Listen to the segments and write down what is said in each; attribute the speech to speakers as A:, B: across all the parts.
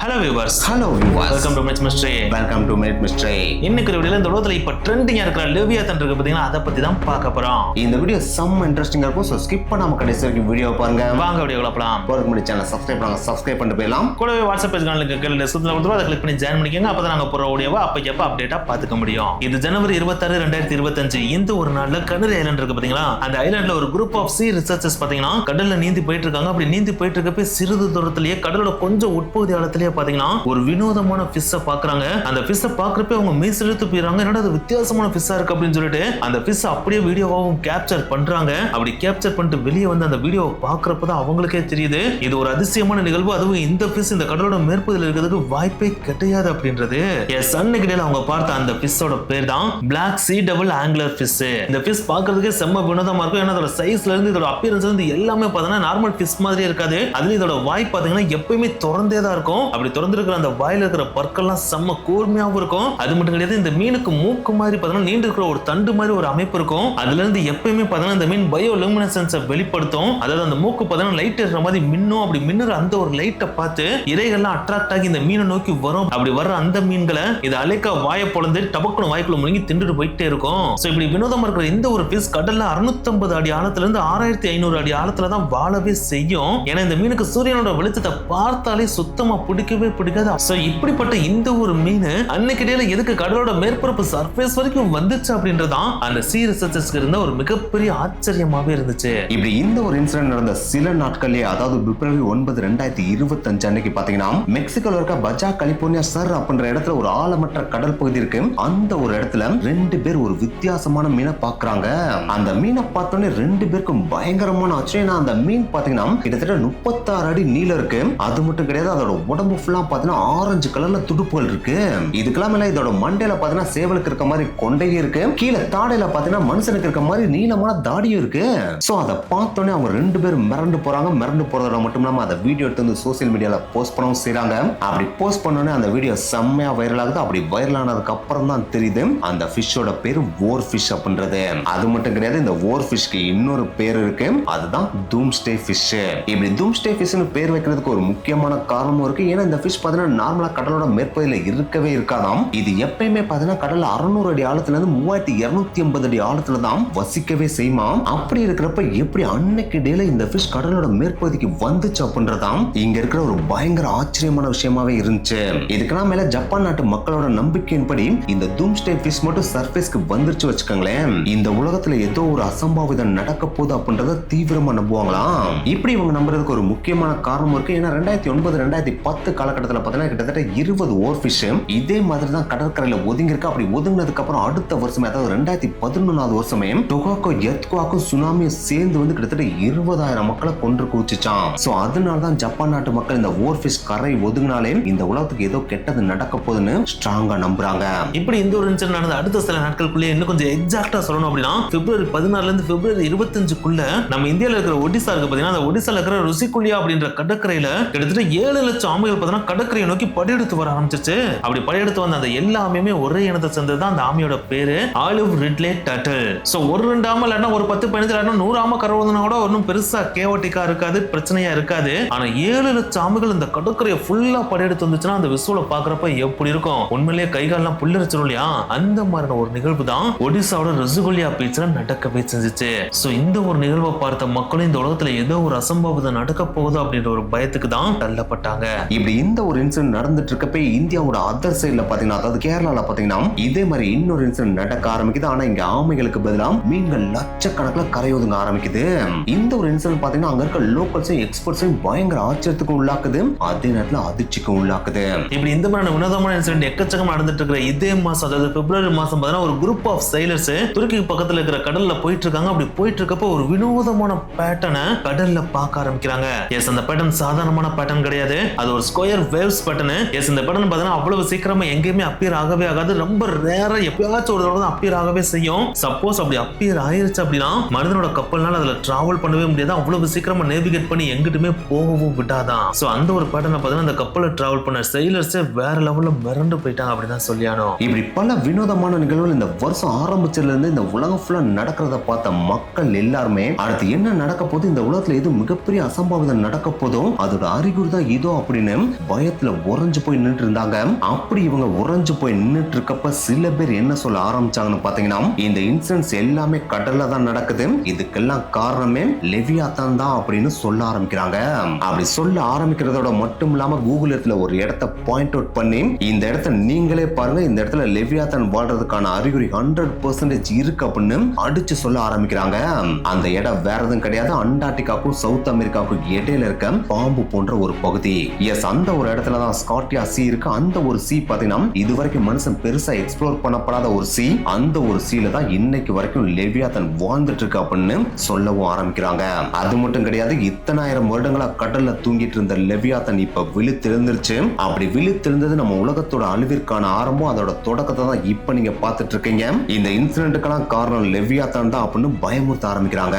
A: Hello viewers.
B: Welcome
A: to Myth Mystery. இன்னைக்கு வீடியோல இந்த உலகத்துல இப்ப ட்ரெண்டிங்கா இருக்கிற லிவியாத்தன் இருக்கு பாத்தீங்கன்னா அத பத்தி தான் பார்க்க போறோம்.
B: இந்த வீடியோ செம்ம இன்ட்ரஸ்டிங்கா இருக்கும். சோ ஸ்கிப் பண்ணாம கடைசி வரைக்கும் வீடியோ பாருங்க.
A: வாங்க வீடியோக்குள்ள போலாம்.
B: போறதுக்கு முன்னாடி சேனலை சப்ஸ்கிரைப் பண்ணிட்டு போயிடலாம்.
A: கூடவே வாட்ஸ்அப் பேஜ் லிங்க் கீழ டிஸ்கிரிப்ஷன்ல கொடுத்துருவோம். அதை கிளிக் பண்ணி ஜாயின் பண்ணிக்கங்க. அப்பதான் நாங்க போற வீடியோவை அப்பப்ப அப்டேட்டா பாத்துக்க முடியும். இது ஜனவரி 26, 2025 இந்த ஒரு நாள்ல கனரி ஐலாண்ட் இருக்கு பாத்தீங்களா? அந்த ஐலாண்ட்ல ஒரு குரூப் ஆஃப் சீ ரிசர்ச்சர்ஸ் பாத்தீங்கன்னா கடல்ல நீந்தி போயிட்டு இருக்காங்க. அப்படி நீந்தி போயிட்டு இருக்கப்ப சிறிது தூரத்திலேயே கடலோட கொஞ்சம் உட்பகுதி ஆழத்திலேயே பாத்தீங்கன்னா ஒரு வினோதமான ஃபிஷ்ஷை பாக்குறாங்க. அந்த ஃபிஷ்ஷை பாக்குறப்ப அவங்க மீசெழுத்து போயிடுறாங்க. என்னடா அது வித்தியாசமான ஃபிஷ்ஷா இருக்கு அப்படின்னு சொல்லிட்டு அந்த ஃபிஷ் அப்படியே வீடியோவாவும் கேப்சர் பண்றாங்க. அப்படி கேப்சர் பண்ணிட்டு வெளியே வந்து அந்த வீடியோவை பாக்குறப்பதான் அவங்களுக்கே தெரியுது இது ஒரு அதிசயமான நிகழ்வு. அதுவும் இந்த ஃபிஷ் இந்த கடலோட மேற்பகுதியில் இருக்கிறதுக்கு வாய்ப்பே கிடையாது அப்படின்றது. சன்னிக்கிடையில அவங்க பார்த்த அந்த ஃபிஷ்ஷோட பேர் தான் பிளாக் சீ டபுள் ஆங்குலர் ஃபிஷ். இந்த ஃபிஷ் பாக்குறதுக்கே செம்ம வினோதமா இருக்கும். ஏன்னா அதோட சைஸ்ல இருந்து இதோட அப்பியரன்ஸ்ல இருந்து எல்லாமே பாத்தீங்கன்னா நார்மல் ஃபிஷ் மாதிரியே இருக்காது. அதுல இதோட வாய் பாத்தீங்கன்னா எப்பயுமே திறந்தே தான் இருக்கும். அப்படி திறந்திருக்கிற அந்த வாயில இருக்கிற பற்கள்லாம் செம்ம கூர்மையாவும் இருக்கும். அது மட்டும் கிடையாது, இந்த மீனுக்கு மூக்கு மாதிரி பார்த்தீங்கன்னா நீண்டு இருக்கிற ஒரு தண்டு மாதிரி ஒரு அமைப்பு இருக்கும். அதுல இருந்து எப்பயுமே பார்த்தீங்கன்னா இந்த மீன் பயோலுமினசன்ஸை வெளிப்படுத்தும். அதாவது அந்த மூக்கு பார்த்தீங்கன்னா லைட் இருக்கிற மாதிரி மின்னும். அப்படி மின்னுற அந்த ஒரு லைட்டை பார்த்து இறைகள்லாம் அட்ராக்ட் ஆகி இந்த மீனை நோக்கி வரும். அப்படி வர்ற அந்த மீன்களை இது அலைக்கா வாயை பொழந்து டபக்குன்னு வாய்க்குள்ள முழுங்கி திண்டுட்டு போயிட்டே இருக்கும். சோ இப்படி வினோதமா இருக்கிற இந்த ஒரு ஃபிஷ் கடல்ல 650 அடி ஆழத்துல இருந்து 6500 அடி ஆழத்துல தான் வாழவே செய்யும். ஏன்னா இந்த மீனுக்கு சூரியனோட வெளிச்சத்தை பார்த்தாலே சுத்தமா பிடிக்கவே பிடிக்காது. சோ இப்படிப்பட்ட இந்த ஒரு மீன் அன்னைக்கிடையில எதுக்கு கடலோட மேற்பரப்பு சர்ஃபேஸ் வரைக்கும் வந்துச்சு அப்படின்றதான் அந்த சீ ரிசர்ச்சர்ஸ்க்கு இருந்த ஒரு மிகப்பெரிய ஆச்சரியமாவே இருந்துச்சு.
B: இப்படி இந்த ஒரு இன்சிடென்ட் நடந்த சில நாட்கள்லயே, அதாவது பிப்ரவரி 9, 2025 அன்னைக்கு பாத்தீங்கன்னா மெக்சிகோல இருக்க பஜா கலிபோர்னியா சர் அப்படின்ற இடத்துல ஒரு ஆழமற்ற கடல் பகுதி இருக்கு. அந்த ஒரு இடத்துல 2 பேர் ஒரு வித்தியாசமான மீனை பாக்குறாங்க. அந்த மீனை பார்த்தோன்னே 2 பேருக்கும் பயங்கரமான ஆச்சரியம். அந்த மீன் பாத்தீங்கன்னா கிட்டத்தட்ட 36 அடி நீளம் இருக்கு. அது மட்டும் கிடையாது, அதோட உடம்பு ஃபுல்லா பாத்தீங்கன்னா ஆரஞ்சு கலர்ல துடுப்புகள் இருக்கு. இதுக்கெல்லாம் மேல இதோட மண்டையில பாத்தீங்கன்னா சேவலுக்கு இருக்க மாதிரி கொண்டையும் இருக்கு. கீழே தாடையில பாத்தீங்கன்னா மனுஷனுக்கு இருக்க மாதிரி நீளமான தாடியும் இருக்கு. சோ அதை பார்த்தோன்னே அவங்க 2 பேரும் மிரண்டு போறாங்க. மிரண்டு போறதோட மட்டும் இல்லாம அதை வீடியோ எடுத்து வந்து சோசியல் மீடியால போஸ்ட் பண்ணவும் செய்றாங்க. அப்படி போஸ்ட் பண்ணோன்னே அந்த வீடியோ செம்மையா வைரல் ஆகுது. அப்படி வைரல் ஆனதுக்கு அப்புறம் தான் தெரியுது அந்த ஃபிஷ்ஷோட பேரு வோர் ஃபிஷ் அப்படின்றது. அது மட்டும் கிடையாது, இந்த வோர் ஃபிஷ்க்கு இன்னொரு பேர் இருக்கு. அதுதான் டூம்ஸ்டே ஃபிஷ். இப்படி டூம்ஸ்டே ஃபிஷ்னு பேர் வைக்கிறதுக்கு ஒரு முக்கியமான காரணமும் இருக்கு. ஏன்னா இந்த ஃபிஷ் பாத்தீங்கன்னா நார்மலா கடலோட மேற்பகுதியில இருக்கவே இருக்காதாம். இது எப்பயுமே பாத்தீங்கன்னா கடல்ல 600 அடி ஆழத்துல இருந்து 3250 அடி ஆழத்துல தான் வசிக்கவே செய்யுமா. அப்படி இருக்கிறப்ப எப்படி அன்னைக்கு டேல இந்த ஃபிஷ் கடலோட மேற்பகுதிக்கு வந்துச்சு அப்படின்றதாம் இங்க இருக்கிற ஒரு பயங்கர ஆச்சரியமான விஷயமாவே இருந்துச்சு. இதுக்கெல்லாம் மேல ஜப்பான் நாட்டு மக்களோட நம்பிக்கையின்படி இந்த டூம்ஸ்டே ஃபிஷ் மட்டும் சர்ஃபேஸ்க்கு வந்துருச்சு வச்சுக்கோங்களேன், இந்த உலகத்துல ஏதோ ஒரு அசம்பாவிதம் நடக்க போகுது அப்படின்றத தீவிரமா நம்புவாங்களாம். இப்படி இவங்க நம்புறதுக்கு ஒரு முக்கியமான காரணம் இருக்கு. ஏன்னா 2009, 2010 காலகட்டத்தில் பார்த்தீங்கன்னா கிட்டத்தட்ட 20 ஓர் ஃபிஷ் இதே மாதிரி தான் கடற்கரையில ஒதுங்கி இருக்கு. அப்படி ஒதுங்கினதுக்கு அப்புறம் அடுத்த வருஷமே, அதாவது 2011 வருஷமே டொகாக்கோ எர்த்குவாக்கும் சுனாமியும் சேர்ந்து வந்து கிட்டத்தட்ட 20,000 மக்களை கொன்று குவிச்சுச்சான். சோ அதனாலதான் ஜப்பான் நாட்டு மக்கள் இந்த ஓர் ஃபிஷ் கரை ஒதுங்கினாலே இந்த உலகத்துக்கு ஏதோ கெட்டது நடக்க போகுதுன்னு ஸ்ட்ராங்கா நம்புறாங்க.
A: இப்படி இந்த ஒரு இன்சிடென்ட் நடந்த அடுத்த சில நாட்களுக்குள்ளே இன்னும் கொஞ்சம் எக்ஸாக்டா சொல்லணும் அப்படின்னா பிப்ரவரி 14 இருந்து பிப்ரவரி 25க்குள்ள நம்ம இந்தியாவில் இருக்கிற ஒடிசா இருக்கு பாத்தீங்கன்னா, அந்த ஒடிசால இருக்கிற ருசிகுலியா அப்படின்ற கடற்கரையில கிட்டத்தட்ட 7 லட்சம் ஆமைகள் பாத்தீங்கன்னா கடற்கரையை நோக்கி படையெடுத்து வர ஆரம்பிச்சிச்சு. அப்படி படையெடுத்து வந்த அந்த எல்லா ஆமையுமே ஒரே இனத்தை சேர்ந்ததுதான். அந்த ஆமையோட பேரு ஆலிவ் ரிட்லே டர்ட்டில். சோ ஒரு 2 ஆமை இல்லைன்னா ஒரு 10, 15 இல்லைன்னா 100 ஆமை கறவுதுன்னா கூட ஒன்றும் பெருசா கேவட்டிக்கா இருக்காது, பிரச்சனையா இருக்காது. ஆனா 7 லட்சம் ஆமைகள் இந்த கடற்கரையை ஃபுல்லா படையெடுத்து வந்துச்சுன்னா அந்த விசுவலை பாக்குறப்ப எப்படி இருக்கும்? உண்மையிலேயே கைகாலெல்லாம் புல்லரிச்சிடும் இல்லையா? அந்த மாதிரியான ஒரு நிகழ்வு தான் ஒடிசாவோட ரசகுலியா பீச்ல நடக்கவே செஞ்சுச்சு. சோ இந்த ஒரு நிகழ்வை பார்த்த மக்களும் இந்த உலகத்துல ஏதோ ஒரு அசம்பாவிதம் நடக்க போகுது அப்படின்ற ஒரு பயத்துக்கு தான் தள்ளப்பட்டாங்க.
B: இப்படி இந்த ஒரு இன்சிடென்ட் நடந்துட்டு இருக்கப்ப இந்தியாவோட அதர் சைடுல பாத்தீங்கன்னா, அதாவது கேரளால பாத்தீங்கன்னா இதே மாதிரி இன்னொரு இன்சிடென்ட் நடக்க ஆரம்பிக்குது. ஆனா இங்க ஆமைகளுக்கு பதிலா மீன்கள் லட்சக்கணக்கில் கரையோதுங்க ஆரம்பிக்குது. இந்த ஒரு இன்சிடென்ட் பாத்தீங்கன்னா அங்க இருக்க லோக்கல்ஸையும் எக்ஸ்பர்ட்ஸையும் பயங்கர ஆச்சரியத்துக்கு உள்ளாக்குது, அதே நேரத்துல அதிர்ச்சிக்கும் உள்ளாக்குது.
A: இப்படி இந்த மாதிரி வினோதமான இன்சிடென்ட் எக்கச்சக்கம் நடந்துட்டு இருக்கிற இதே மாசம், அதாவது பிப்ரவரி மாசம் பாத்தீங்கன்னா ஒரு குரூப் ஆஃப் சைலர்ஸ் துருக்கி பக்கத்துல இருக்கிற கடல்ல போயிட்டு இருக்காங்க. அப்படி போயிட்டு இருக்கப்ப ஒரு வினோதமான பேட்டர்னை கடல்ல பார்க்க ஆரம்பிக்கிறாங்க. எஸ், அந்த பேட்டர்ன் சாதாரணமான பேட்டர்ன் கிடையாது. அது ஒரு ஸ்கொயர் வேவ்ஸ் பேட்டர்ன். எஸ், இந்த பேட்டர்ன் பாத்தீங்கன்னா அவ்வளவு சீக்கிரமா எங்கேயுமே அப்பியர் ஆகவே ஆகாது. ரொம்ப ரேரா எப்பயாச்சும் ஒரு தடவை தான் அப்பியர் ஆகவே செய்யும். சப்போஸ் அப்படி அப்பியர் ஆயிருச்சு அப்படின்னா மனிதனோட கப்பல்னால அதுல டிராவல் பண்ணவே முடியாது. அவ்வளவு சீக்கிரமா நேவிகேட் பண்ணி எங்கிட்டுமே போகவும் விடாதான். சோ அந்த ஒரு பேட்டர்னை பாத்தீங்கன்னா அந்த கப்பலை டிராவல் பண்ண சைலர்ஸ் வேற லெவல்ல மிரண்டு போயிட்டாங்க அப்படிதான் சொல்லியானோம்.
B: இப்படி பல வினோதமான நிகழ்வுகள் இந்த வருஷம் ஆரம்பிச்சதுல இருந்து இந்த உலகம் ஃபுல்லா நடக்கிறத பார்த்த மக்கள் எல்லாருமே அடுத்து என்ன நடக்க போது, இந்த உலகத்துல எது மிகப்பெரிய அசம்பாவிதம் நடக்க போதும் அதோட அறிகுறி தான் இதோ அப்படின்னு பயத்துல உறைஞ்சு போய் நின்னுட்டு இருந்தாங்க. அப்படி இவங்க உறைஞ்சு போய் நின்னுட்டு இருக்கப்ப சில பேர் என்ன சொல்ல ஆரம்பிச்சாங்கன்னு பாத்தீங்கன்னா, இந்த இன்சிடென்ட்ஸ் எல்லாமே கடல்ல தான் நடக்குது, இதுக்கெல்லாம் காரணமே லெவியாத்தான் தான் அப்படின்னு சொல்ல ஆரம்பிக்கிறாங்க. அப்படி சொல்ல ஆரம்பிக்கிறதோட மட்டும் இல்லாம கூகுள் எர்த்ல ஒரு இடத்தை பாயிண்ட் அவுட் பண்ணி, இந்த இடத்தை நீங்களே பாருங்க, இந்த இடத்துல லெவியாத்தான் வாழ்றதுக்கான அறிகுறி 100% இருக்கு அப்படின்னு அடிச்சு சொல்ல ஆரம்பிக்கிறாங்க. அந்த இடம் வேற எதுவும் கிடையாது, அண்டார்டிகாவுக்கும் சவுத் அமெரிக்காவுக்கும் இடையில இருக்க பாம்பு போன்ற ஒரு பகுதி. எஸ், அந்த ஒரு இடத்துல தான் ஸ்காட்டியா சீ இருக்கு. அந்த ஒரு சீ பாத்தீங்கன்னா இதுவரைக்கும் மனுஷன் பெருசா எக்ஸ்ப்ளோர் பண்ணப்படாத ஒரு சீ. அந்த ஒரு சீல தான் இன்னைக்கு வரைக்கும் லெவியாத்தான் வாழ்ந்துட்டு இருக்கு அப்படின்னு சொல்லவும் ஆரம்பிக்கிறாங்க. அது மட்டும் கிடையாது, இத்தனாயிரம் வருடங்களா கடல்ல தூங்கிட்டு இருந்த லெவியாத்தான் இப்ப விழித்தெழுந்துருச்சு. அப்படி விழித்தெழுந்தது நம்ம உலகத்தோட அழிவிற்கான ஆரம்பம், அதோட தொடக்கத்தை தான் இப்ப நீங்க பாத்துட்டு இருக்கீங்க. இந்த இன்சிடென்ட்டுக்கெல்லாம் காரணம் லெவியாத்தான் தான் அப்படின்னு பயமுறுத்த ஆரம்பிக்கிறாங்க.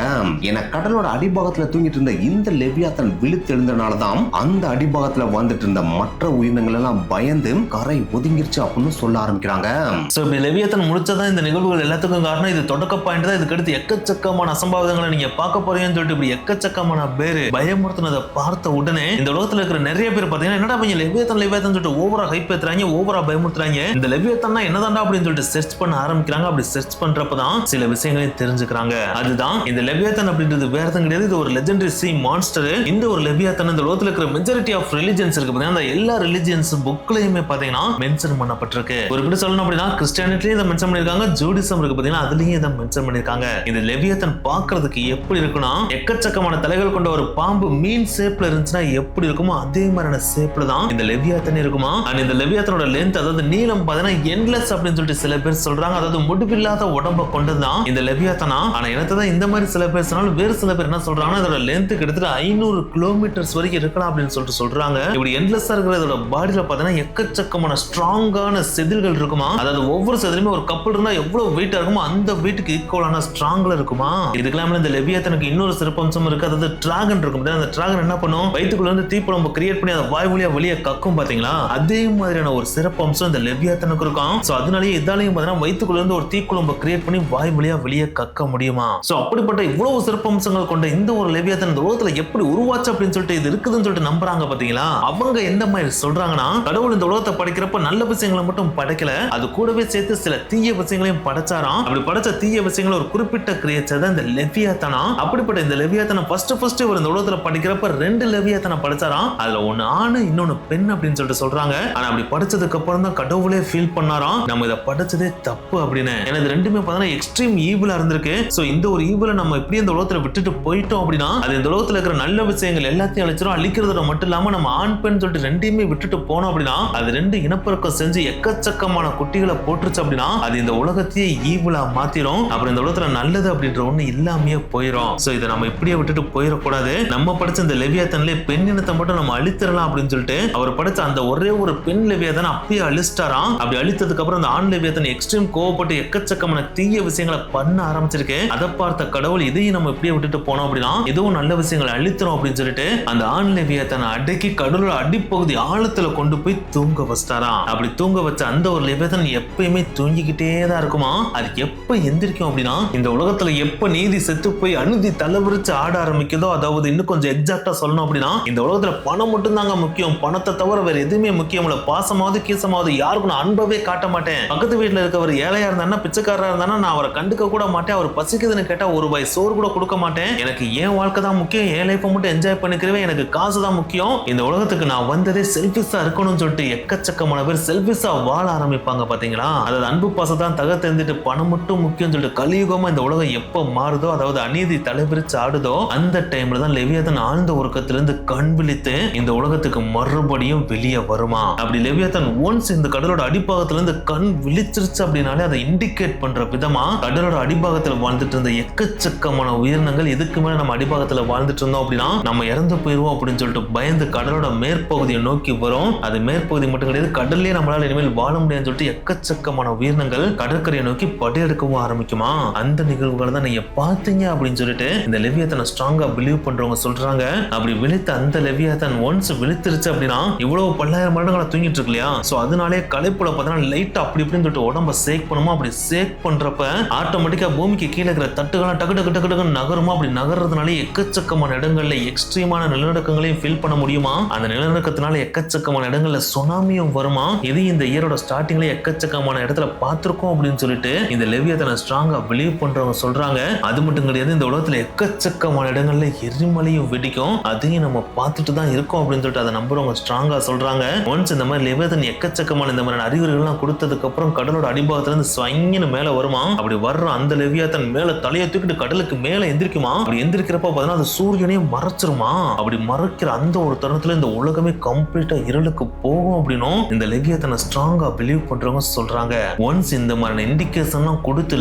B: ஏன்னா கடலோட அடிபாகத்துல தூங்கிட்டு இருந்த இந்த லெவியாத்தான் விழித்தெழுந்தனாலதான் அந்த அடிபாகத்துல வாழ்ந்துட்டு இருந்த மற்ற உயிரினங்கள் எல்லாம் பயந்து கரை ஒதுங்கிருச்சு அப்படின்னு சொல்ல ஆரம்பிக்கிறாங்க.
A: சோ இப்படி லெவியாத்தான் முடிச்சதான் இந்த நிகழ்வுகள் எல்லாத்துக்கும் காரணம். இது தொடக்க பாயிண்ட் தான். இதுக்கு அடுத்து எக்கச்சக்கமான அசம்பாவிதங்களை நீங்க பார்க்க போறீங்கன்னு சொல்லிட்டு இப்படி எக்கச்சக்கமான பேரு பயமுறுத்தினதை பார்த்த உடனே இந்த உலகத்துல இருக்கிற நிறைய பேர் பாத்தீங்கன்னா, என்னடா பையன் லெவியாத்தான் சொல்லிட்டு ஓவரா ஹைப் ஏத்துறாங்க, ஓவரா பயமுறுத்துறாங்க, இந்த லெவியாத்தான் என்னதான்டா அப்படின்னு சொல்லிட்டு சர்ச் பண்ண ஆரம்பிக்கிறாங்க. அப்படி சர்ச் பண்றப்பதான் சில விஷயங்களையும் தெரிஞ்சுக்கிறாங்க. அதுதான் இந்த லெவியாத்தான் அப்படின்றது வேற எதுவும் கிடையாது, இது ஒரு லெஜெண்டரி சீ மான்ஸ்டர். இந்த ஒரு லெவியாத்தான் இந்த உலகத்துல இருக்கிற மெஜாரிட்டி ஆஃப் ரிலிஜியன்ஸ் இருக்கு பாத்தீங்கன்னா, அந்த எல்லா ரிலிஜியன்ஸ் புக்லயுமே பாத்தீங்கன்னா மென்ஷன் பண்ணப்பட்டிருக்கு. ஒரு இப்படி சொல்லணும் அப்படின்னா, கிறிஸ்டியானிட்டிலயும் இதை மென்ஷன் பண்ணிருக்காங்க, ஜூடிசம் இருக்கு பாத்தீங்கன்னா அதுலயும் இதை மென்ஷன் பண்ணிருக்காங்க. இந்த லெவியாத்தான் பார்க்கிறதுக்கு எப்படி இருக்குன்னா, எக்கச்சக்கமான தலைகள் கொண்ட ஒரு பாம்பு மீன் ஷேப்ல இருந்துச்சுன்னா எப்படி இருக்குமோ அதே மாதிரியான ஷேப்ல தான் இந்த லெவியாத்தான் இருக்குமா. அண்ட் இந்த லெவியாத்தனோட லென்த், அதாவது நீளம் பாத்தீங்கன்னா எண்ட்லெஸ் அப்படின்னு சொல்லிட்டு சில பேர் சொல்றாங்க. அதாவது முடிவில்லாத உடம்ப கொண்டதுதான் இந்த லெவியாத்தானா. ஆனா எனக்கு தான் இந்த மாதிரி சில பேர் சொன்னாலும் வேறு சில பேர் என்ன சொல்றாங்கன்னா, இதோட லென்த் கிட்டத்தட்ட 500 கிலோமீட்டர்ஸ் வரைக்கும் இருக்கலாம் அப்படின்னு சொல்லிட்டு சொல்றாங்க. இப்படி எண்ட்லெஸ்ஸா இருக்கிற இதோட பாடியில பாத்தீங்கன்னா எக்கச்சக்கமான ஸ்ட்ராங்கான செதில்கள் இருக்குமா. அதாவது ஒவ்வொரு செதிலுமே ஒரு கப்பல் இருந்தா எவ்வளவு வெயிட்டா இருக்குமோ அந்த வெயிட்டுக்கு ஈக்குவலான ஸ்ட்ராங்ல இருக்குமா. இதுக்கெல்லாம் இந்த லெவியாத்தனுக்கு இன்னொரு சிறப்பம்சம் இருக்கு. அதாவது டிராகன் இருக்கும். அந்த டிராகன் என்ன பண்ணும், வயிற்றுக்குள்ள இருந்து தீப்பழம்பு கிரியேட் பண்ணி அதை வாய் வழியா வெளியே கக்கும் பாத்தீங்களா. அதே மாதிரியான ஒரு சிறப்பம்சம் இந்த லெவியாத்தனுக்கு இருக்கும். சோ அதனாலேயே இதாலையும் பாத்தீங்கன்னா வயிற்றுக்குள்ள இருந்து ஒரு தீக்குழம்பு கிரியேட் பண்ணி வாய் வழியா வெளியே கக்க முடியுமா. சோ அப்படிப்பட்ட இவ்வளவு சிறப்பம்சங்கள் கொண்ட இந்த ஒரு லெவியாத்தன் இந்த உலகத்துல எப்படி உருவாச்சு அப்படின்னு சொல்லிட்டு இது இருக்குதுன்னு சொல்லிட்டு நம்புறாங்க பாத்தீங்களா. அவங்க எந்த மாதிரி சொல்றாங்கன்னா, கடவுள் இந்த உலகத்தை படைக்கிறப்ப நல்ல விஷயங்களை மட்டும் படைக்கல, அது கூடவே சேர்த்து சில தீய விஷயங்களையும் படைச்சாராம். அப்படி படைச்ச தீய விஷயங்களை ஒரு குறிப்பிட்ட கிரியேச்சர் தான் இந்த லெவியாத்தானா. அப்படிப்பட்ட இந்த லெவியாத்தானை ஃபர்ஸ்ட் இவர் இந்த உலகத்துல படைக்கிறப்ப 2 லெவியாத்தானை படைச்சாராம். அதுல ஒன்னு ஆணு இன்னொன்னு பெண் அப்படின்னு சொல்லிட்டு சொல்றாங்க. ஆனா அப்படி படைச்சதுக்கு அப்புறம் தான் கடவுளே ஃபீல் பண்ணாராம், நம்ம இதை படைச்சதே தப்பு அப்படின்னு. எனக்கு ரெண்டுமே பார்த்தா எக்ஸ்ட்ரீம் ஈவிலா இருந்திருக்கு. சோ இந்த ஒரு ஈவில நம்ம இப்படி இந்த உலகத்துல விட்டுட்டு போயிட்டோம் அப்படின்னா அது இந்த உலகத்துல இருக்கிற நல்ல விஷயங்கள் எல்லாத்தையும் அழிச்சிரும். அழிக்கிறதோட மட்டும் இல்லாம நம்ம ஆண் பெண் சொல்லிட்டு ரெண்டையுமே விட்டுட்டு போனோம் அப்படின்னா அது 2 இனப்பெருக்கம் செஞ்சு எக்கச்சக்கமான குட்டிகளை போட்டுருச்சு அப்படின்னா அது இந்த உலகத்தையே ஈவிலா மாத்திரும். அப்புறம் இந்த உலகத்துல நல்லது அப்படின்ற ஒண்ணு இல்லாமையே போயிடும். சோ இதை நம்ம இப்படியே விட்டுட்டு போயிடக்கூடாது. நம்ம படிச்ச இந்த லெவியாத்தன்ல பெண் இனத்தை மட்டும் நம்ம அழித்திரலாம் அப்படின்னு சொல்லிட்டு அவர் படிச்ச அந்த ஒரே ஒரு பெண் லெவியாத்தனை அப்படியே அழிச்சிட்டாராம். அப்படி அழித்ததுக்கு அப்புறம் அந்த ஆண் லெவியாத்தன் எக்ஸ்ட்ரீம் கோவப்பட்டு எக்கச்சக்கமான தீய விஷயங்களை பண்ண ஆரம்பிச்சிருக்கு. அதை பார்த்த கடவுள் இதையும் நம்ம இப்படியே விட்டுட்டு போனோம் அப்படின்னா எதுவும் நல்ல விஷயங்களை அழித்திரும் அப்படின்னு சொல்லிட்டு அந்த ஆண் லெவியாத்தனை அடக்கி கடலோட அடிப்பகுதி ஆழத்துல கொண்டு போய் தூங்க வச்சிட்டாராம். அப்படி தூங்க வச்ச அந்த ஒரு லெவியாத்தன் எப்பயுமே தூங்கிக்கிட்டே தான் இருக்குமா. அது எப்ப எந்திரிக்கும் அப்படின்னா இந்த உலகத்துல எப்ப நீதி செத்து போய் அநீதி தலைவிரிச்சு ஆட ஆரம்பிக்குதோ, அதாவது இன்னும் கொஞ்சம் எக்ஸாக்டா சொல்லணும் அப்படின்னா இந்த உலகத்துல பணம் மட்டும் தாங்க முக்கியம், பணத்தை தவிர வேற எதுவுமே முக்கியம் இல்ல, பாசமாவது கீசமாவது யாருக்கும் நான் அன்பவே காட்ட மாட்டேன், பக்கத்து வீட்டுல இருக்கவர் ஏழையா இருந்தானா பிச்சைக்காரா இருந்தானா நான் அவரை கண்டுக்க கூட மாட்டேன், அவர் பசிக்குதுன்னு கேட்டா ஒரு ரூபாய் சோறு கூட கொடுக்க மாட்டேன், எனக்கு ஏன் வாழ்க்கை தான் முக்கியம், என் லைஃபை மட்டும் என்ஜாய் பண்ணிக்கிறேன், எனக்கு காசு தான் முக்கியம், இந்த உலகத்துக்கு நான் வந்ததே செல்ஃபிஷா இருக்கணும்னு சொல்லிட்டு எக்கச்சக்கமான பேர் செல்ஃபிஷா வாழ ஆரம்பிப்பாங்க பாத்தீங்களா. அதாவது அன்பு பாசத்தான் தக தெரிஞ்சுட்டு பணம் மட்டும் முக்கியம் சொல்லிட்டு கலியுகமா இந்த உலகம் எப்ப மாறுதோ, அதாவது அநீதி தலைவிரிச்சு ஆடுதோ அந்த டைம்ல தான் லெவியாத்தன் ஆழ்ந்த உறக்கத்திலிருந்து கண் விழித்து இந்த உலகத்துக்கு மறுபடியும் வெளியே வருமா. அப்படி லெவியாத்தன் ஒன்ஸ் இந்த கடலோட அடிப்பாகத்துல இருந்து கண் விழிச்சிருச்சு அப்படின்னாலே அதை இண்டிகேட் பண்ற விதமா கடலோட அடிப்பாகத்துல வாழ்ந்துட்டு இருந்த எக்கச்சக்கமான உயிரினங்கள் இதுக்கு மேல நம்ம அடிப்பாகத்துல வாழ்ந்துட்டு இருந்தோம் அப்படின்னா நம்ம இறந்து போயிருவோம் அப்படின்னு சொல்லிட்டு பயந்து கடலோட மேற்பகுதியை நோக்கி வரும். அது மேற்பகுதி மட்டும் கிடையாது, கடல்லே நம்மளால இனிமேல் வாழ முடியாதுன்னு சொல்லிட்டு எக்கச்சக்கமான உயிரினங்கள் கடற்கரையை நோக்கி படையெடுக்கவும் ஆரம்பிக்குமா. அந்த நிகழ்வுகளை தான் நீங்க பாத்தீங்க அப்படின்னு சொல்லிட்டு இந்த லெவியாத்தனை ஸ்ட்ராங்கா பிலீவ் பண்றவங்க சொல்றாங்க. அப்படி விழித்த அந்த லெவியாத்தன் ஒன்ஸ் விழித்திருச்சு அப்படின்னா இவ்வளவு பல்லாயிரம் வருடங்களா தூங்கிட்டு இருக்கு இல்லையா. சோ அதனாலே களைப்புல பார்த்தீங்கன்னா லைட் அப்படி இப்படின்னு சொல்லிட்டு உடம்ப சேக் பண்ணுமா. அப்படி சேக் பண்றப்ப ஆட்டோமேட்டிக்கா பூமிக்கு கீழே இருக்கிற தட்டுகள்லாம் டக்கு டக்கு டக்கு டக்கு நகருமா. அப்படி நகர்றதுனாலே எக்கச்சக்கமான இடங்கள்ல எக்ஸ்ட்ரீமான நிலநடுக்கங்களையும் ஃபீல் பண்ண முடியுமா. அந்த நில நிலநடுக்கத்தினால எக்கச்சக்கமான இடங்கள்ல சுனாமியும் வருமா. இது இந்த இயரோட ஸ்டார்டிங்ல எக்கச்சக்கமான இடத்துல பார்த்திருக்கோம் அப்படின்னு சொல்லிட்டு இந்த லெவியாத்தனை ஸ்ட்ராங்கா பிலீவ் பண்றவங்க சொல்றாங்க. அது மட்டும் கிடையாது, இந்த உலகத்துல எக்கச்சக்கமான இடங்கள்ல எரிமலையும் வெடிக்கும், அதையும் நம்ம பார்த்துட்டு தான் இருக்கோம் அப்படின்னு சொல்லிட்டு அதை நம்புறவங்க ஸ்ட்ராங்கா சொல்றாங்க. ஒன்ஸ் இந்த மாதிரி லெவியாத்தன் எக்கச்சக்கமான இந்த மாதிரி அறிகுறிகள்லாம் கொடுத்ததுக்கு அப்புறம் கடலோட அடிபாகத்துல இருந்து ஸ்வங்கின்னு மேல வருமா. அப்படி வர்ற அந்த லெவியாத்தன் மேல தலையை தூக்கிட்டு கடலுக்கு மேல எந்திரிக்குமா. அப்படி எந்திரிக்கிறப்ப பார்த்தீங்கன்னா அது சூரியனையும் மறைச்சிருமா. அப்படி மறைக்கிற அந்த ஒரு தருணத்துல இந்த உலகமே கம்ப்ளீட்டா இருளுக்கு போகும் அப்படின்னும் இந்த லெவியாத்தனை ஸ்ட்ராங்கா பிலீவ் பண்றவங்க சொல்றாங்க. ஒன்ஸ் இந்த மாதிரி இண்டிகேஷன்லாம் கொடுத்து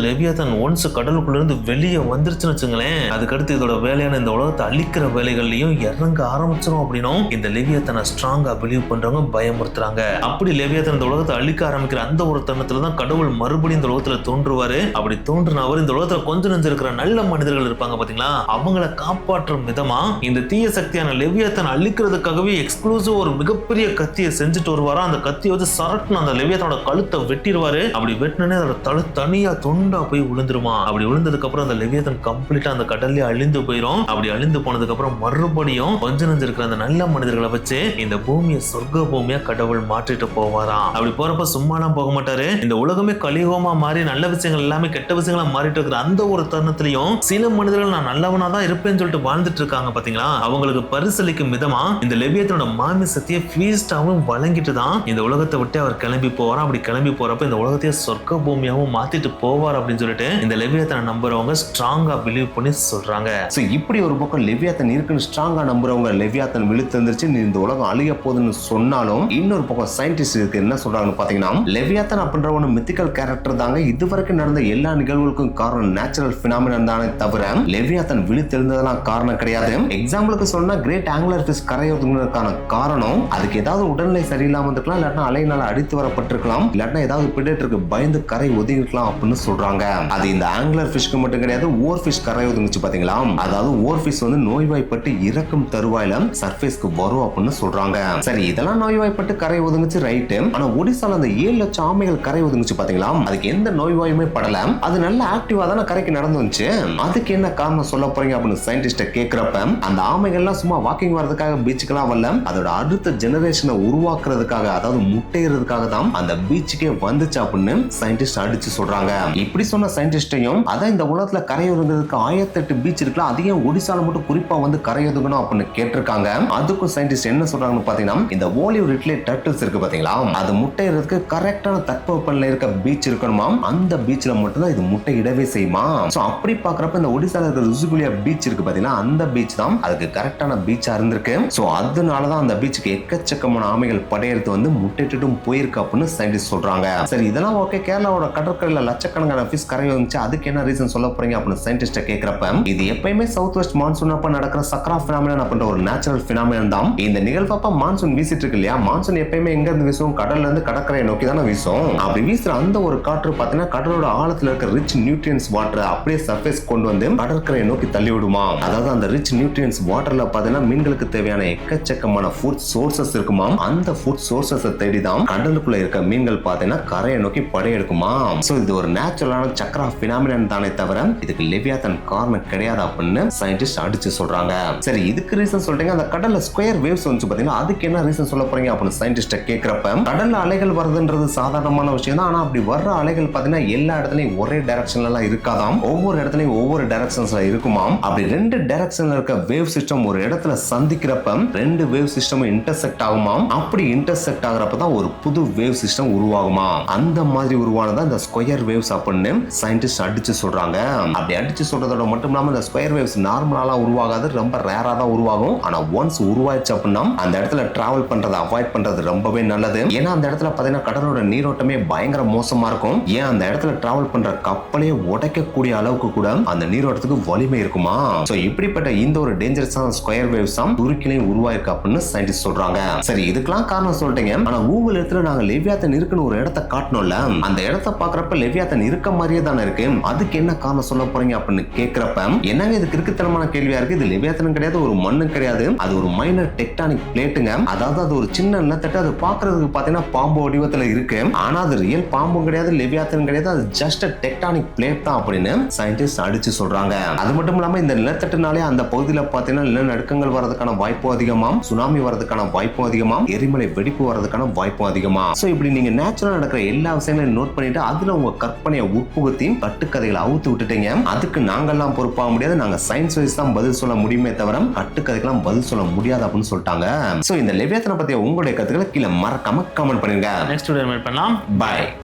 A: லெவியாத்தன் ஒன்ஸ் கடலுக்குள்ள இருந்து வெளியே வந்துருச்சுன்னு வச்சுங்களேன், அதுக்கடுத்து இதோட வேலையான இந்த உலகத்தை அழிக்கிற வேலைகள்லயும் இறங்க ஆரம்பிச்சிடும் அப்படின்னும் இந்த லெவியாத்தனை ஸ்ட்ராங்கா பிலீவ் பண்றவங்க பயமுறுத்துறாங்க. அப்படி லெவியாத்தன் இந்த உலகத்தை அழிக்க ஆரம்பிக்கிற அந்த ஒரு தருணத்துல தான் கடவுள் மறுபடியும் இந்த உலகத்துல தோன்றுவாரு. அப்படி தோன்றின அவர் இந்த உலகத்துல கொஞ்சம் நெஞ்சு இருக்கிற நல்ல மனிதர்கள் இருப்பாங்க பாத்தீங்களா, அவங்களை காப்பாற்றும் விதமா இந்த தீய சக்தியான லெவியாத்தன் அழிக்கிறதுக்காகவே எக்ஸ்க்ளூசிவ் ஒரு மிகப்பெரிய கத்தியை செஞ்சுட்டு வருவாரா. அந்த கத்தியை வந்து சரட்டுன்னு அந்த லெவியாத்தனோட கழுத்தை வெட்டிடுவாரு. அப்படி வெட்டினே அதோட தலை தனியா தொண்டா போய் விழுந்துருமா. அப்படி விழுந்ததுக்கு அப்புறம் அந்த லெவியாத்தன் கம்ப்ளீட்டா அந்த கடல்ல அழிந்து போயிடும். அப்படி அழிந்து போனதுக்கு அப்புறம் மறுபடியும் கொஞ்சம் நெஞ்சு இருக்கிற அந்த நல்ல மனிதர்களை வச்சு இந்த பூமியை சொர்க்க பூமியா கடவுள் மாற்றிட்டு போவாராம். அப்படி போறப்ப சும்மாலாம் போக மாட்டாரு. இந்த உலகமே கலியுகமா மாறி நல்ல விஷயங்கள் எல்லாமே கெட்ட விஷயங்களா மாறிட்டு இருக்கிற அந்த ஒரு தருணத்திலையும் சில மனிதர்கள் நான் நல்லவனா தான் இருப்பேன்னு சொல்லிட்டு வாழ்ந்துட்டு இருக்காங்க பாத்தீங்களா, அவங்களுக்கு பரிசளிக்கும் விதமா இந்த லெவியாத்தனோட மாமிசத்தையே ஃபீஸ்டாவும் வழங்கிட்டு தான் இந்த உலகத்தை விட்டு அவர் கிளம்பி போவாராம். அப்படி கிளம்பி போறப்ப இந்த உலகத்தையே சொர்க்க பூமியாவும் மாத்திட்டு போவார் அப்படின்னு சொல்லிட்டு இந்த லெவியாத்தனை நம்புறவங்க ஸ்ட்ராங்கா பிலீவ் பண்ணி சொல்றாங்க.
B: சோ இப்படி ஒரு பக்கம் லெவியாத்தன் இருக்குன்னு ஸ்ட்ராங்கா நம்புறவங்க லெவியாத்தன் விழுத்து வந்துருச்சு, இந்த உலகம் அழிய போகுதுன்னு சொன்னாலும் இன்னொரு பக்கம் சயின்டிஸ்ட் இருக்கு என்ன சொல்றாங்கன்னு பாத்தீங்கன்னா, லெவியாத்தன் அப்படின்ற ஒரு மித்திக்கல் கேரக்டர் தாங்க, இதுவரைக்கும் நடந்த எல்லா நிகழ்வுகளுக்கும் காரணம் நேச்சுரல் பினாமினன் தானே தவிர லெவியாத்தன் விழித்தெழுந்ததெல்லாம் காரணம் கிடையாது. எக்ஸாம்பிளுக்கு சொன்னா கிரேட் ஆங்குலர் ஃபிஷ் கரையோதுக்கான காரணம் அதுக்கு ஏதாவது உடல்நிலை சரியில்லாம இருக்கலாம், இல்லாட்டா அலையினால அடித்து வரப்பட்டிருக்கலாம், இல்லாட்டா ஏதாவது பிடேட்டருக்கு பயந்து கரை ஒதுங்கிருக்கலாம் அப்படின்னு சொல்றாங்க. அது இந்த ஆங்குலர் ஃபிஷ்க்கு மட்டும் கிடையாது, ஓர் ஃபிஷ் கரை ஒதுங்குச்சு பாத்தீங்களா, அதாவது ஓர் ஃபிஷ் வந்து நோய்வாய்ப்பட்டு இறக்கும் தருவாயில சர்ஃபேஸ்க்கு வரும் அப்படின்னு சொல்றாங்க. சரி, இதெல்லாம் நோய்வாய்ப்பட்டு கரை ஒதுங்குச்சு ரைட்டு, ஆனா ஒடிசால அந்த 7 லட்சம் ஆமைகள் கரை ஒதுங்குச்சு பாத்தீங்களா, அதுக்கு எந்த நோய்வாயுமே படல, அது நல்ல ஆக்டிவா தானே கரைக்கு நடந்து வந்துச்சு, அதுக்கு என்ன காரணம் சொல்ல போறீங்க அப்படின்னு சயின்டிஸ்ட கேக்குறப்ப அந்த ஆமைகள்லாம் சும்மா வாக்கிங் வரதுக்காக பீச்சுக்கெல்லாம் வரல, அதோட அடுத்த ஜெனரேஷனை உருவாக்குறதுக்காக அதாவது முட்டையிறதுக்காக தான் அந்த பீச்சுக்கே வந்துச்சு அப்படின்னு சயின்டிஸ்ட் அடிச்சு சொல்றாங்க. இப்படி சொன்ன சயின்டிஸ்டையும் அதான் இந்த உலகத்துல கரையொதுங்கிறதுக்கு 1008 பீச் இருக்குல்ல, அதையும் ஒடிசால மட்டும் குறிப்பா வந்து கரையொதுங்கணும் அப்படின்னு கேட்டிருக்காங்க. அதுக்கும் சயின்டிஸ்ட் என்ன சொல்றாங்கன்னு பாத்தீங்கன்னா, இந்த ஓலிவ் ரிட்லே டர்ட்டில்ஸ் இருக்கு பாத்தீங்களா, அது முட்டையிறதுக்கு கரெக்டான தட்பவெப்பநிலை இருக்க பீச் இருக்கணுமா, அந்த பீச்ல மட்டும் தான் இது முட்டை இடவே செய்யுமா. சோ அப்படி பாக்குறப்ப இந்த ஒடிசால இருக்கிற ருசிகுலியா பீச் இருக்கு பாத்தீங்கன்னா, அந்த பீச் தான் அதுக்கு கரெக்டான பீச்சா இருந்திருக்கு. சோ அதனாலதான் அந்த பீச்சுக்கு எக்கச்சக்கமான ஆமைகள் படையெடுத்து வந்து முட்டையிட்டும் போயிருக்கு அப்படின்னு சயின்டிஸ்ட் சொல்றாங்க. சரி, இதெல்லாம் ஓகே, கேரளாவோட கடற்கரையில லட்சக்கணக்கான ஃபிஷ் கரை வந்துச்சு, அதுக்கு என்ன ரீசன் சொல்ல போறீங்க அப்படின்னு சயின்டிஸ்ட கேக்குறப்ப, இது எப்பயுமே சவுத் வெஸ்ட் மான்சூன் அப்ப நடக்கிற சக்ரா பினாமினன் அப்படின்ற ஒரு நேச்சுரல் பினாமினன் தான். இந்த நிகழ்வப்ப மான்சூன் வீசிட்டு இருக்கு இல்லையா, மான்சூன் எப்பயுமே எங்க இருந்து வீசும், கடல்ல இருந்து கடற்கரையை நோக்கி தானே வீசும். அப்படி வீசுற அந்த ஒரு காற்று பாத்தீங்கன்னா கடலோட ஆழத்துல இருக்க ரிச் நியூட்ரியன்ஸ் வாட்டர் அப்படியே சர்ஃபேஸ் கொண்டு வந்து கடற்கரையை நோக்கி தள்ளி விடுமா. அதாவது அந்த ரிச் நியூட்ரியன்ஸ் வாட்டர்ல பாத்தீங்கன்னா மீன்களுக்கு தேவையான எக்கச்சக்கமான ஃபுட் சோர்சஸ் இருக்குமா, அந்த ஃபுட் சோர்சஸ் தேடி தான் கடலுக்குள்ள இருக்க மீன்கள் பாத்தீங்கன்னா கரையை நோக்கி படையெடுக்குமா. சோ இது ஒரு நேச்சுரலான சக்ரா பினாமினன் தானே தவிர இதுக்கு லெவியாத்தன் காரணம் கிடையாது அப்படின்னு சயின்டிஸ்ட் அடிச்சு சொல்றாங்க. சரி, இதுக்கு ரீசன் சொல்றீங்க, அந்த கடல்ல ஸ்கொயர் வேவ்ஸ் வந்து பாத்தீங்கன்னா அதுக்கு என்ன ரீசன் சொல்ல போறீங்க அப்படின்னு சயின்டிஸ்ட கேக்குறப்ப, கடல்ல அலைகள் வருதுன்றது சாதாரணமான விஷயம் தான், ஆனா அப்படி வர்ற அலைகள் பாத்தீங்கன்னா எல்லா இடத்துலயும் ஒரே டைரக்ஷன்ல எல்லாம் இருக்காதாம், ஒவ்வொரு இடத்துலயும் ஒவ்வொரு டைரக்ஷன்ஸ்ல இருக்குமாம். அப்படி 2 டைரக்ஷன்ல இருக்க வேவ் சிஸ்டம் ஒரு இடத்துல சந்திக்கிறப்ப 2 வேவ் சிஸ்டம் இன்டர்செக்ட் ஆகுமாம். அப்படி இன்டர்செக்ட் ஆகுறப்ப தான் ஒரு புது வேவ் சிஸ்டம் உருவாகுமா. அந்த மாதிரி உருவானதான் இந்த ஸ்கொயர் வேவ்ஸ் அப்படின்னு சயின்டிஸ்ட் அடிச்சு சொல்றாங்க. அப்படி அடிச்சு சொல்றதோட மட்டும் இல்லாம இந்த ஸ்கொயர் வேவ்ஸ் நார்மலா உருவாகாது, ரொம்ப ரேரா தான் உருவாகும். ஆனா ஒன்ஸ் உருவாயிடுச்சு அப்படின்னா அந்த இடத்துல டிராவல் பண்றதை அவாய்ட் பண்றது ரொம்பவே நல்லது. ஏன்னா அந்த இடத்துல பாத்தீங்கன்னா கடலோட நீரோட்டமே பயங்கர மோசமா இருக்கும். ஏன் அந்த இடத்துல டிராவல் பண்ற கப்பலையே உடைக்கக்கூடிய அளவுக்கு கூட அந்த நீரோட்டத்துக்கு வலிமை இருக்குமா. சோ இப்படிப்பட்ட இந்த ஒரு டேஞ்சரஸான ஸ்கொயர் வேவ்ஸ் தான் துருக்கிலையும் உருவாயிருக்கு அப்படின்னு சயின்டிஸ்ட் சொல்றாங்க. சரி, இதுக்கெல்லாம் காரணம் சொல்லிட்டீங்க, ஆனா கூகுள் இடத்துல நாங்க லெவியாத்தன் இருக்குன்னு ஒரு இடத்தை காட்டணும்ல, அந்த இடத்தை பாக்குறப்ப லெவியாத்தன் இருக்க மாதிரியே தானே இருக்கு, அதுக்கு என்ன காரணம் சொல்ல போறீங்க அப்படின்னு கேக்குறப்ப, என்னங்க இது கிறுக்குத்தனமான கேள்வியா இருக்கு, இது லெவியாத்தன் கிடையாது, ஒரு மண்ணு கிடையாது, அது ஒரு மைனர் டெக்டானிக் பிளேட்டுங்க. அதாவது அது ஒரு சின்ன நிலத்தட்டு, அது பாக்குறதுக்கு பாத்தீங்கன்னா பாம்பு வடிவத்துல இருக்கு, ஆனா அது ரியல் பாம்பும் கிடையாது, லெவியாத்தன் கிடையாது, அது ஜஸ்ட் டெக்டானிக் பிளேட் தான் அப்படின்னு சயின்டிஸ்ட் அடிச்சு சொல்றாங்க. அது மட்டும் இல்லாம இந்த நிலத்தட்டுனாலே அந்த பகுதியில பாத்தீங்கன்னா நிலநடுக்கங்கள் வரதுக்கான வாய்ப்பு அதிகமாம், சுனாமி சுனாமி வரதுக்கான வாய்ப்பும் அதிகமா, எரிமலை வெடிப்பு வரதுக்கான வாய்ப்பும் அதிகமா. சோ இப்படி நீங்க நேச்சுரலா நடக்கிற எல்லா விஷயங்களையும் நோட் பண்ணிட்டு அதுல உங்க கற்பனையை உட்புகுத்தி கட்டுக்கதைகளை அவுத்து விட்டுட்டீங்க. அதுக்கு நாங்கெல்லாம் பொறுப்பாக முடியாது, நாங்க சயின்ஸ் வைஸ் தான் பதில் சொல்ல முடியுமே தவிர கட்டுக்கதைக்கெல்லாம் பதில் சொல்ல முடியாது அப்படின்னு சொல்லிட்டாங்க. சோ இந்த லெவியாத்தனை பத்தி உங்களுடைய கருத்துக்களை கீழே மறக்காம கமெண்ட் பண்ணுங்க.
A: நெக்ஸ்ட் வீடியோ மீட் பண்ணலாம்.
B: பை.